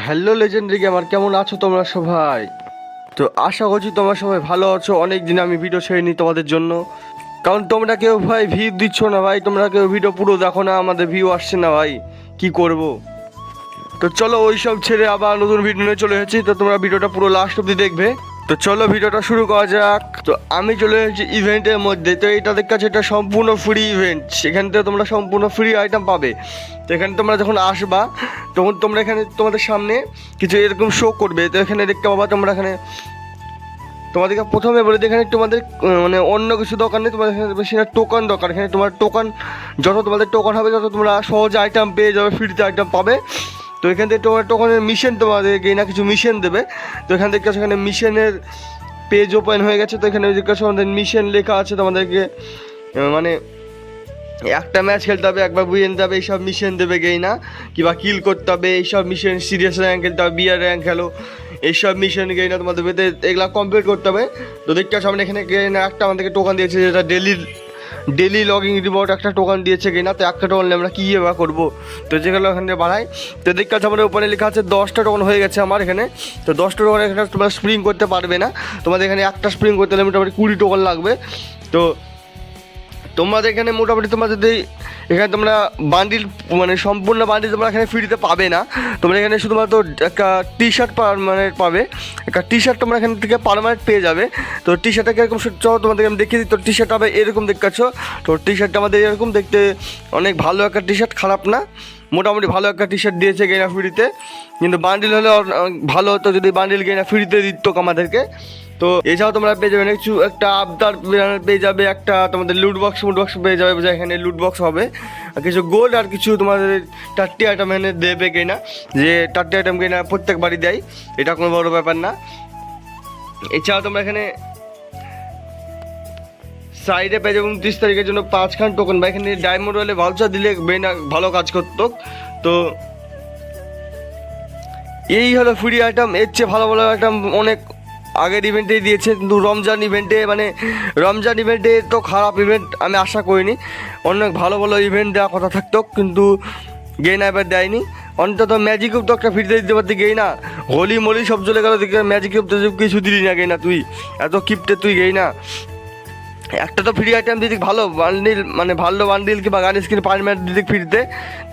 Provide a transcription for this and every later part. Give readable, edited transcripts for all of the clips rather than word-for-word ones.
Hello legendary gamer, কেমন আছো তোমরা সবাই? তো আশা করছি তোমরা সবাই ভালো আছো। অনেক দিন আমি ভিডিও ছেড়েনি তোমাদের জন্য, কারণ তোমরা কেউ ভাই ভিউ দিচ্ছ না ভাই, তোমরা কেউ ভিডিও পুরো দেখো না, আমাদের ভিউ আসছে না ভাই, কি করব। তো চলো ওই সব ছেড়ে আবার নতুন ভিডিও নিয়ে চলে এসেছি। তো তোমরা ভিডিওটা পুরো লাস্ট অব্দি দেখবে। তো চলো ভিডিওটা শুরু করা যাক। তো আমি চলে এসেছি ইভেন্টের মধ্যে। তো এটা দেখাচ্ছে এটা সম্পূর্ণ ফ্রি ইভেন্ট, সেখান থেকে তোমরা সম্পূর্ণ ফ্রি আইটেম পাবে। তো এখানে তোমরা যখন আসবা তখন তোমরা এখানে তোমাদের সামনে কিছু এরকম শো করবে। তো এখানে দেখতে পাবা তোমরা এখানে তোমাদেরকে প্রথমে বলে দিই, এখানে তোমাদের মানে অন্য কিছু দরকার নেই, তোমাদের এখানে বেশি না টোকন দরকার। এখানে তোমার টোকন যত তোমাদের টোকন হবে তত তোমরা সহজে আইটেম পেয়ে যাবে, ফ্রিতে আইটেম পাবে। তো এখান থেকে তোমার টোকনের মিশন তোমাদেরকে না কিছু মিশন দেবে। তো এখান থেকে সেখানে মিশনের পেজ ওপেন হয়ে গেছে। তো এখানে জিজ্ঞাসা আমাদের মিশন লেখা আছে, তোমাদেরকে মানে একটা ম্যাচ খেলতে হবে, একবার বুঝে নিতে হবে, এইসব মিশন দেবে না কিংবা কিল করতে হবে, এইসব মিশন সিরিয়াস র্যাঙ্ক খেলতে হবে, বিয়ার র্যাঙ্ক খেলো, এইসব মিশন না তোমাদের ভেতরে এগুলা কমপ্লিট করতে হবে। তো দেখতে সামনে এখানে না একটা আমাদেরকে টোকান দিয়েছে, যেটা ডেলি লগিং রিওয়ার্ড একটা টোকান দিয়েছে না। তো একটা টোকান আমরা কী এবার করবো, তো যেগুলো এখান থেকে বাড়াই। তো দেখতে পাচ্ছি আমাদের উপরে লেখা আছে 10টা টোকন হয়ে গেছে আমার এখানে। তো 10টা টোকন এখানে তোমরা স্প্রিং করতে পারবে না, তোমাদের এখানে একটা স্প্রিং করতে হলে মোটামুটি 20 টোকন লাগবে। তো তোমাদের এখানে মোটামুটি তোমরা যদি এখানে তোমরা বান্ডিল মানে সম্পূর্ণ বান্ডিল তোমরা এখানে ফ্রিতে পাবে না। তোমরা এখানে শুধুমাত্র একটা টি শার্ট পারমানেন্ট পাবে, একটা টি শার্ট তোমরা এখান থেকে পারমানেন্ট পেয়ে যাবে। তো টি শার্টটা কীরকম চলো তোমাদেরকে আমি দেখিয়ে দিই। তো টি শার্ট হবে এরকম দেখাচ্ছ। তো টি শার্টটা আমাদের এরকম দেখতে অনেক ভালো একটা টি শার্ট, খারাপ না, মোটামুটি ভালো একটা টি শার্ট দিয়েছে গেনা ফ্রিতে। কিন্তু বান্ডিল হলে ভালো হতো যদি বান্ডিল গেনা ফ্রিতে দিত আমাদেরকে। তো এছাড়াও তোমরা পেয়ে যাবে কিছু একটা আবদার পেয়ে যাবে, একটা তোমাদের লুট বক্স পেয়ে যাবে, এখানে লুট বক্স হবে, আর কিছু গোল্ড আর কিছু তোমাদের 30 আইটেম এনে দেবে কিনা, যে 30 আইটেম কিনা প্রত্যেকবারই দেয়, এটা কোনো বড় ব্যাপার না। এছাড়াও তোমরা এখানে সাইডে পেয়ে যাবে 29 তারিখের জন্য 5খান টোকন, বা এখানে ডায়মন্ড রয়েলে ভাউচার দিলে ভালো কাজ করতো। তো এই হলো ফ্রি আইটেম। এর চেয়ে ভালো ভালো আইটেম অনেক আগের ইভেন্টেই দিয়েছে, কিন্তু রমজান ইভেন্টে তো খারাপ ইভেন্ট আমি আশা করিনি। অনেক ভালো ভালো ইভেন্ট দেওয়ার কথা থাকতো, কিন্তু গেইনা এবার দেয়নি। অন্তত ম্যাজিক কিউব তো একটা ফ্রিতে দিতে পারতি গেইনা, হোলি মোলি সব চলে গেল, দেখে ম্যাজিক কিউব তো কিছু দিলি না গেইনা, তুই এত কিপটে তুই গেইনা। একটা তো ফ্রি আইটেম দিদি ভালো বান্ডিল, মানে ভালো বান্ডিল কিংবা গান স্ক্রিন পারমানেন্ট দিদি ফ্রিতে,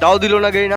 তাও দিল না গেইনা।